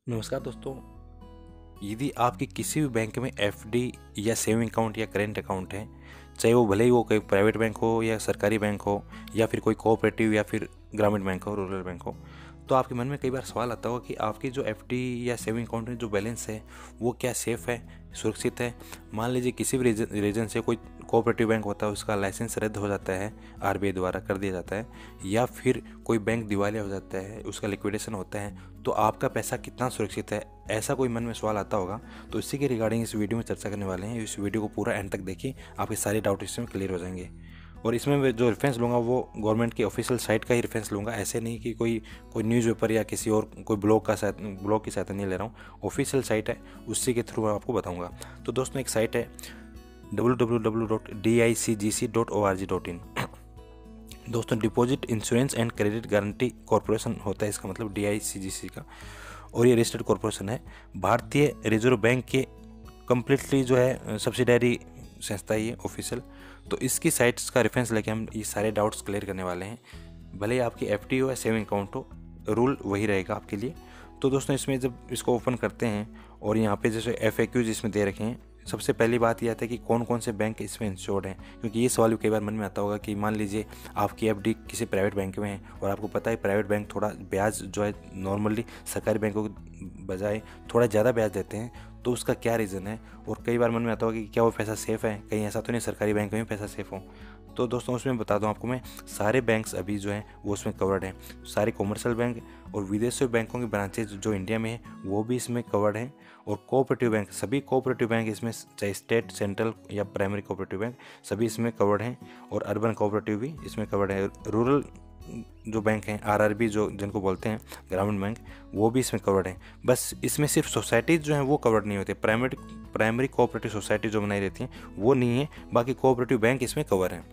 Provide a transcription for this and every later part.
नमस्कार दोस्तों। यदि आपकी किसी भी बैंक में एफडी या सेविंग अकाउंट या करेंट अकाउंट है, चाहे वो भले ही वो कोई प्राइवेट बैंक हो या सरकारी बैंक हो या फिर कोई कोऑपरेटिव या फिर ग्रामीण बैंक हो, रूरल बैंक हो, तो आपके मन में कई बार सवाल आता होगा कि आपकी जो एफडी या सेविंग अकाउंट में जो बैलेंस है वो क्या सेफ़ है, सुरक्षित है। मान लीजिए किसी भी रीजन से कोई कोऑपरेटिव बैंक होता है, उसका लाइसेंस रद्द हो जाता है, आरबीआई द्वारा कर दिया जाता है, या फिर कोई बैंक दिवालिया हो जाता है, उसका लिक्विडेशन होता है, तो आपका पैसा कितना सुरक्षित है, ऐसा कोई मन में सवाल आता होगा। तो इसी के रिगार्डिंग इस वीडियो में चर्चा करने वाले हैं। इस वीडियो को पूरा एंड तक देखिए, आपके सारे डाउट इसमें क्लियर हो जाएंगे। और इसमें मैं जो रेफरेंस लूँगा वो गवर्नमेंट की ऑफिशियल साइट का ही रेफरेंस लूँगा, ऐसे नहीं कि कोई न्यूज़पेपर या किसी और कोई ब्लॉग की सहायता नहीं ले रहा हूँ। ऑफिशियल साइट है, उसी के थ्रू मैं आपको बताऊँगा। तो दोस्तों एक साइट है www.dicgc.org.in। दोस्तों deposit insurance and credit guarantee corporation होता है इसका मतलब, DICGC का। और ये रजिस्टर्ड कॉरपोरेशन है, भारतीय रिजर्व बैंक के कम्प्लीटली जो है सब्सिडरी संस्था ही है, ऑफिशियल। तो इसकी साइट्स का रेफरेंस लेके हम ये सारे डाउट्स क्लियर करने वाले हैं। भले ही आपकी एफडी हो या सेविंग अकाउंट हो, रूल वही रहेगा आपके लिए। तो दोस्तों इसमें जब इसको ओपन करते हैं और यहाँ पे जैसे FAQs इसमें दे रखे हैं, सबसे पहली बात यह आती है कि कौन कौन से बैंक इसमें इंश्योर्ड हैं, क्योंकि ये सवाल भी कई बार मन में आता होगा कि मान लीजिए आपकी एफडी किसी प्राइवेट बैंक में है और आपको पता है प्राइवेट बैंक थोड़ा ब्याज जो है नॉर्मली सरकारी बैंकों के बजाय थोड़ा ज़्यादा ब्याज देते हैं, तो उसका क्या रीज़न है। और कई बार मन में आता होगा कि क्या वो पैसा सेफ़ है, कहीं ऐसा तो नहीं सरकारी बैंक में पैसा सेफ़ हो। तो दोस्तों उसमें बता दूं आपको मैं, सारे बैंक्स अभी जो हैं वो उसमें कवर्ड हैं। सारे कॉमर्शियल बैंक और विदेशी बैंकों की ब्रांचेज जो इंडिया में है वो भी इसमें कवर्ड हैं। और कोऑपरेटिव बैंक, सभी कोऑपरेटिव बैंक इसमें, चाहे स्टेट, सेंट्रल या प्राइमरी कोऑपरेटिव बैंक, सभी इसमें कवर्ड हैं। और अर्बन कोऑपरेटिव भी इसमें कवर्ड है। रूरल जो बैंक हैं, RRB जो जिनको बोलते हैं, ग्रामीण बैंक, वो भी इसमें कवर्ड हैं। बस इसमें सिर्फ सोसाइटीज़ जो हैं वो कवर्ड नहीं होते। प्राइमरी कोऑपरेटिव सोसाइटी जो बनाई रहती हैं वो नहीं है, बाकी कोऑपरेटिव बैंक इसमें कवर हैं।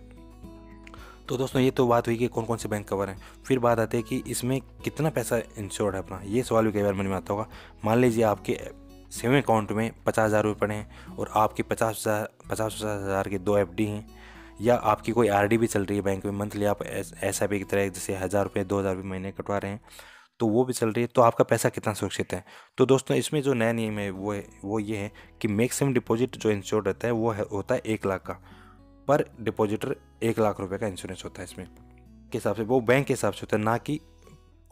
तो दोस्तों ये तो बात हुई कि कौन कौन से बैंक कवर हैं। फिर बात आती है कि इसमें कितना पैसा इंश्योर्ड है अपना। ये सवाल भी कई बार मन में आता होगा। मान लीजिए आपके सेविंग अकाउंट में 50,000 रुपये पड़े हैं और आपके 50,000 के 2 FD हैं, या आपकी कोई RD भी चल रही है बैंक में, मंथली आप SIP की तरह जैसे 1,000 रुपये 2,000 रुपये महीने कटवा रहे हैं, तो वो भी चल रही है, तो आपका पैसा कितना सुरक्षित है। तो दोस्तों इसमें जो नया नियम है वो ये है कि मैक्सिमम डिपॉजिट जो इंश्योर्ड रहता है वो होता है 1 लाख का। पर डिपॉजिटर 1 लाख रुपए का इंश्योरेंस होता है इसमें, के हिसाब से, वो बैंक के हिसाब से होता है, ना कि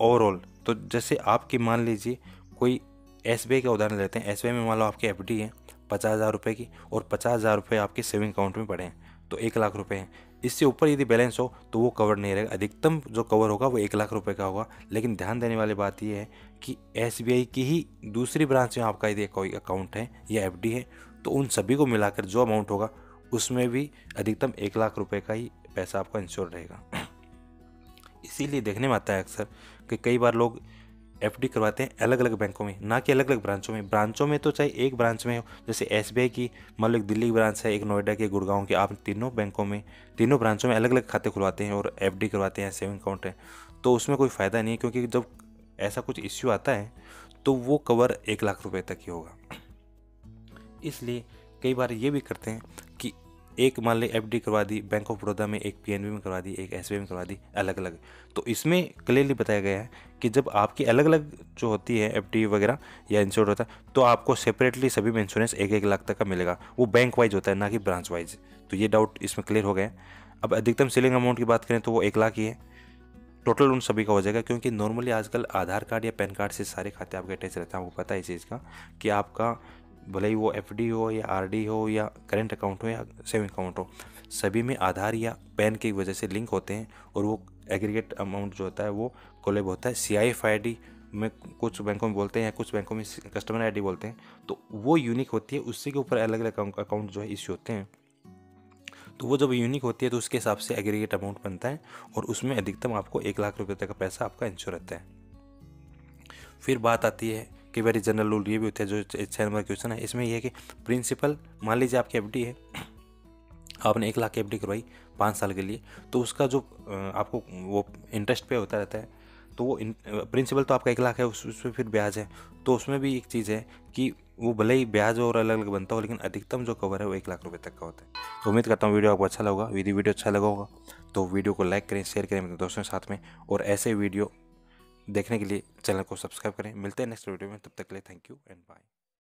ओवरऑल। तो जैसे आपकी मान लीजिए कोई SBI का उदाहरण लेते हैं। SBI में मान लो आपकी FD है 50,000 रुपये की और 50,000 रुपये आपके सेविंग अकाउंट में पड़े हैं, तो 1 लाख रुपये हैं। इससे ऊपर यदि बैलेंस हो तो वो कवर नहीं रहेगा। अधिकतम जो कवर होगा वो 1 लाख रुपये का होगा। लेकिन ध्यान देने वाली बात यह है कि SBI की ही दूसरी ब्रांच में आपका यदि कोई अकाउंट है या FD है, तो उन सभी को मिलाकर जो अमाउंट होगा उसमें भी अधिकतम 1 लाख रुपए का ही पैसा आपका इंश्योर रहेगा। इसीलिए देखने में आता है अक्सर कि कई बार लोग FD करवाते हैं अलग अलग बैंकों में, ना कि अलग अलग ब्रांचों में तो चाहे एक ब्रांच में हो, जैसे SBI की मान लो एक दिल्ली की ब्रांच है, एक नोएडा की, गुड़गांव की, आप तीनों ब्रांचों में अलग अलग खाते खुलवाते हैं और FD करवाते हैं, सेविंग अकाउंट है, तो उसमें कोई फ़ायदा नहीं है। क्योंकि जब ऐसा कुछ इश्यू आता है तो वो कवर 1 लाख रुपए तक ही होगा। इसलिए कई बार ये भी करते हैं कि एक मान ली FD करवा दी बैंक ऑफ बड़ौदा में, एक PNB में करवा दी, एक SBI में करवा दी, अलग अलग। तो इसमें क्लियरली बताया गया है कि जब आपकी अलग अलग जो होती है FD वगैरह या इंश्योर होता है, तो आपको सेपरेटली सभी में इंश्योरेंस 1-1 लाख तक का मिलेगा। वो बैंक वाइज होता है, ना कि ब्रांच वाइज। तो ये डाउट इसमें क्लियर हो गया। अब अधिकतम सीलिंग अमाउंट की बात करें तो वो 1 लाख ही है। टोटल उन सभी का हो जाएगा, क्योंकि नॉर्मली आजकल आधार कार्ड या पैन कार्ड से सारे खाते आपके अटैच रहते हैं। आपको पता है इस चीज़ का कि आपका भले ही वो FD हो या RD हो या करेंट अकाउंट हो या सेविंग अकाउंट हो, सभी में आधार या पैन की वजह से लिंक होते हैं और वो एग्रीगेट अमाउंट जो होता है वो कोलेब होता है। CIF ID में कुछ बैंकों में बोलते हैं या कुछ बैंकों में कस्टमर ID बोलते हैं, तो वो यूनिक होती है। उसी के ऊपर अलग अलग अकाउंट जो है इश्यू होते हैं। तो वो जब यूनिक होती है तो उसके हिसाब से एग्रीगेट अमाउंट बनता है और उसमें अधिकतम आपको 1 लाख रुपये तक का पैसा आपका इंश्योर रहता है। फिर बात आती है कि वेरी जनरल रूल ये भी होता है, जो 6 नंबर क्वेश्चन है इसमें, यह है कि प्रिंसिपल, मान लीजिए आपकी FD है, आपने 1 लाख की FD करवाई 5 साल के लिए, तो उसका जो आपको वो इंटरेस्ट पे होता रहता है, तो वो प्रिंसिपल तो आपका 1 लाख है, उसमें फिर ब्याज है। तो उसमें भी एक चीज़ है कि वो भले ही ब्याज और अलग अलग बनता हो, लेकिन अधिकतम जो कवर है वो 1 लाख रुपए तक का होता है। तो उम्मीद करता हूँ वीडियो आपको अच्छा लगा। यदि वीडियो अच्छा लगा होगा तो वीडियो को लाइक करें, शेयर करें अपने दोस्तों के साथ में, और ऐसे वीडियो देखने के लिए चैनल को सब्सक्राइब करें। मिलते हैं नेक्स्ट वीडियो में, तब तक के लिए थैंक यू एंड बाय।